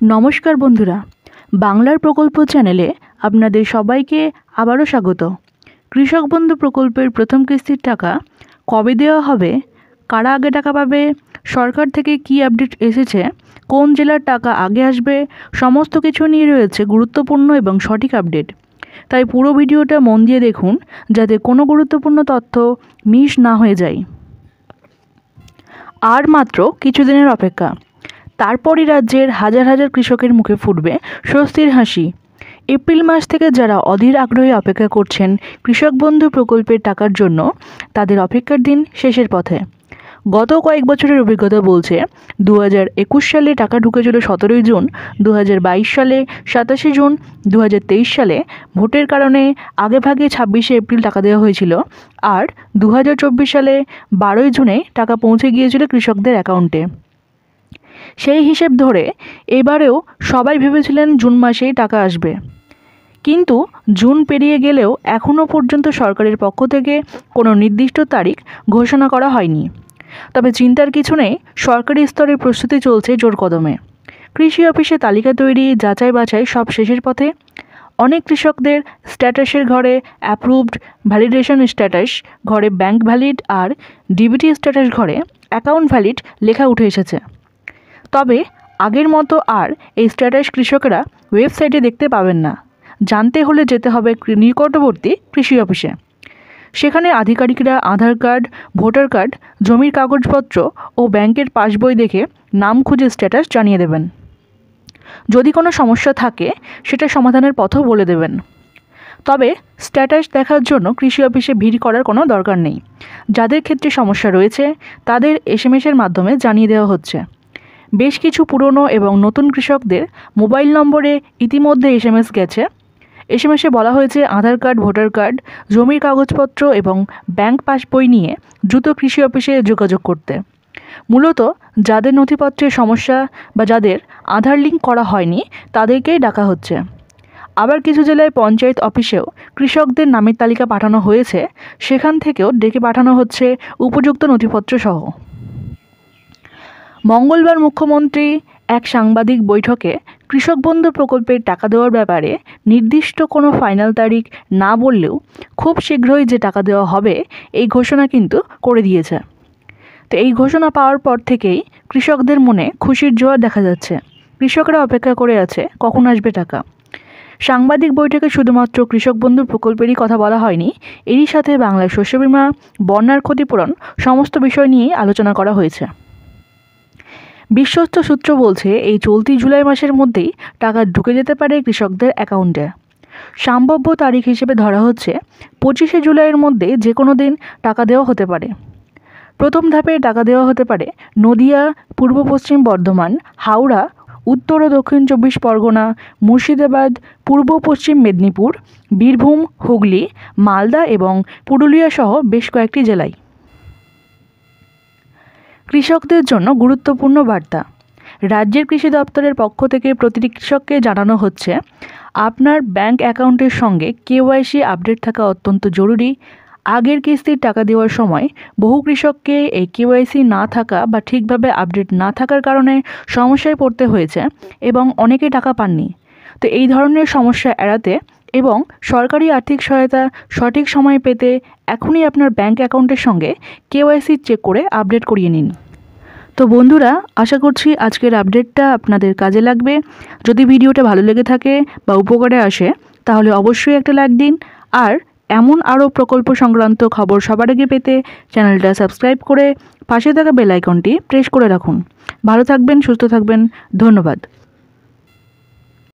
নমস্কার বন্ধুরা, বাংলার প্রকল্প চ্যানেলে আপনাদের সবাইকে আবারও স্বাগত। কৃষক বন্ধু প্রকল্পের প্রথম কিস্তির টাকা কবে দেওয়া হবে, কারা আগে টাকা পাবে, সরকার থেকে কী আপডেট এসেছে, কোন জেলার টাকা আগে আসবে, সমস্ত কিছু নিয়ে রয়েছে গুরুত্বপূর্ণ এবং সঠিক আপডেট। তাই পুরো ভিডিওটা মন দিয়ে দেখুন যাতে কোনো গুরুত্বপূর্ণ তথ্য মিস না হয়ে যায়। আর মাত্র কিছুদিনের অপেক্ষা, তারপরই রাজ্যের হাজার হাজার কৃষকের মুখে ফুটবে স্বস্তির হাসি। এপ্রিল মাস থেকে যারা অধীর আগ্রহে অপেক্ষা করছেন কৃষক বন্ধু প্রকল্পের টাকার জন্য, তাদের অপেক্ষার দিন শেষের পথে। গত কয়েক বছরের অভিজ্ঞতা বলছে 2021 সালে টাকা ঢুকেছিল 17ই জুন, 2022 সালে 27শে জুন, 2023 সালে ভোটের কারণে আগেভাগে 26শে এপ্রিল টাকা দেওয়া হয়েছিল, আর 2024 সালে 12ই জুনে টাকা পৌঁছে গিয়েছিল কৃষকদের অ্যাকাউন্টে। সেই হিসেব ধরে এবারেও সবাই ভেবেছিলেন জুন মাসেই টাকা আসবে, কিন্তু জুন পেরিয়ে গেলেও এখনও পর্যন্ত সরকারের পক্ষ থেকে কোনো নির্দিষ্ট তারিখ ঘোষণা করা হয়নি। তবে চিন্তার কিছু নেই, সরকারি স্তরে প্রস্তুতি চলছে জোর কদমে। কৃষি অফিসে তালিকা তৈরি, যাচাই বাছাই সব শেষের পথে। অনেক কৃষকদের স্ট্যাটাসের ঘরে অ্যাপ্রুভড, ভ্যালিডেশন স্ট্যাটাস ঘরে ব্যাংক ভ্যালিড, আর ডিবিটি স্ট্যাটাস ঘরে অ্যাকাউন্ট ভ্যালিড লেখা উঠে এসেছে। তবে আগের মতো আর এই স্ট্যাটাস কৃষকরা ওয়েবসাইটে দেখতে পাবেন না। জানতে হলে যেতে হবে নিকটবর্তী কৃষি অফিসে। সেখানে আধিকারিকরা আধার কার্ড, ভোটার কার্ড, জমির কাগজপত্র ও ব্যাংকের পাসবই দেখে নাম খুঁজে স্ট্যাটাস জানিয়ে দেবেন। যদি কোনো সমস্যা থাকে সেটা সমাধানের পথও বলে দেবেন। তবে স্ট্যাটাস দেখার জন্য কৃষি অফিসে ভিড় করার কোনো দরকার নেই। যাদের ক্ষেত্রে সমস্যা রয়েছে তাদের এসএমএসের মাধ্যমে জানিয়ে দেওয়া হচ্ছে। বেশ কিছু পুরনো এবং নতুন কৃষকদের মোবাইল নম্বরে ইতিমধ্যে এসএমএস গেছে। এসএমএসে বলা হয়েছে আধার কার্ড, ভোটার কার্ড, জমির কাগজপত্র এবং ব্যাংক পাসবই নিয়ে দ্রুত কৃষি অফিসে যোগাযোগ করতে। মূলত যাদের নথিপত্রের সমস্যা বা যাদের আধার লিঙ্ক করা হয়নি তাদেরকেই ডাকা হচ্ছে। আবার কিছু জেলায় পঞ্চায়েত অফিসেও কৃষকদের নামের তালিকা পাঠানো হয়েছে, সেখান থেকেও ডেকে পাঠানো হচ্ছে উপযুক্ত নথিপত্র সহ। মঙ্গলবার মুখ্যমন্ত্রী এক সাংবাদিক বৈঠকে কৃষক বন্ধু প্রকল্পের টাকা দেওয়ার ব্যাপারে নির্দিষ্ট কোনো ফাইনাল তারিখ না বললেও খুব শীঘ্রই যে টাকা দেওয়া হবে এই ঘোষণা কিন্তু করে দিয়েছে। তো এই ঘোষণা পাওয়ার পর থেকেই কৃষকদের মনে খুশির জোয়ার দেখা যাচ্ছে। কৃষকরা অপেক্ষা করে আছে কখন আসবে টাকা। সাংবাদিক বৈঠকে শুধুমাত্র কৃষক বন্ধু প্রকল্পেরই কথা বলা হয়নি, এরই সাথে বাংলার শস্য বীমা, বন্যার ক্ষতিপূরণ সমস্ত বিষয় নিয়েই আলোচনা করা হয়েছে। বিশ্বস্ত সূত্র বলছে এই চলতি জুলাই মাসের মধ্যেই টাকা ঢুকে যেতে পারে কৃষকদের অ্যাকাউন্টে। সম্ভাব্য তারিখ হিসেবে ধরা হচ্ছে 25শে জুলাইয়ের মধ্যে যে কোনো দিন টাকা দেওয়া হতে পারে। প্রথম ধাপে টাকা দেওয়া হতে পারে নদিয়া, পূর্ব পশ্চিম বর্ধমান, হাওড়া, উত্তর ও দক্ষিণ 24 পরগনা, মুর্শিদাবাদ, পূর্ব পশ্চিম মেদিনীপুর, বীরভূম, হুগলি, মালদা এবং পুরুলিয়া সহ বেশ কয়েকটি জেলায়। কৃষকদের জন্য গুরুত্বপূর্ণ বার্তা। রাজ্যের কৃষি দপ্তরের পক্ষ থেকে প্রতিটি কৃষককে জানানো হচ্ছে, আপনার ব্যাংক অ্যাকাউন্টের সঙ্গে কেওয়াইসি আপডেট থাকা অত্যন্ত জরুরি। আগের কিস্তির টাকা দেওয়ার সময় বহু কৃষককে এই কেওয়াইসি না থাকা বা ঠিকভাবে আপডেট না থাকার কারণে সমস্যায় পড়তে হয়েছে এবং অনেকে টাকা পাননি। তো এই ধরনের সমস্যা এড়াতে এবং সরকারি আর্থিক সহায়তা সঠিক সময়ে পেতে এখনই আপনার ব্যাংক অ্যাকাউন্টের সঙ্গে কেওয়াইসি চেক করে আপডেট করিয়ে নিন। তো বন্ধুরা, আশা করছি আজকের আপডেটটা আপনাদের কাজে লাগবে। যদি ভিডিওটা ভালো লেগে থাকে বা উপকারে আসে তাহলে অবশ্যই একটা লাইক দিন, আর এমন আরও প্রকল্প সংক্রান্ত খবর সবার আগে পেতে চ্যানেলটা সাবস্ক্রাইব করে পাশে থাকা বেল আইকনটি প্রেস করে রাখুন। ভালো থাকবেন, সুস্থ থাকবেন, ধন্যবাদ।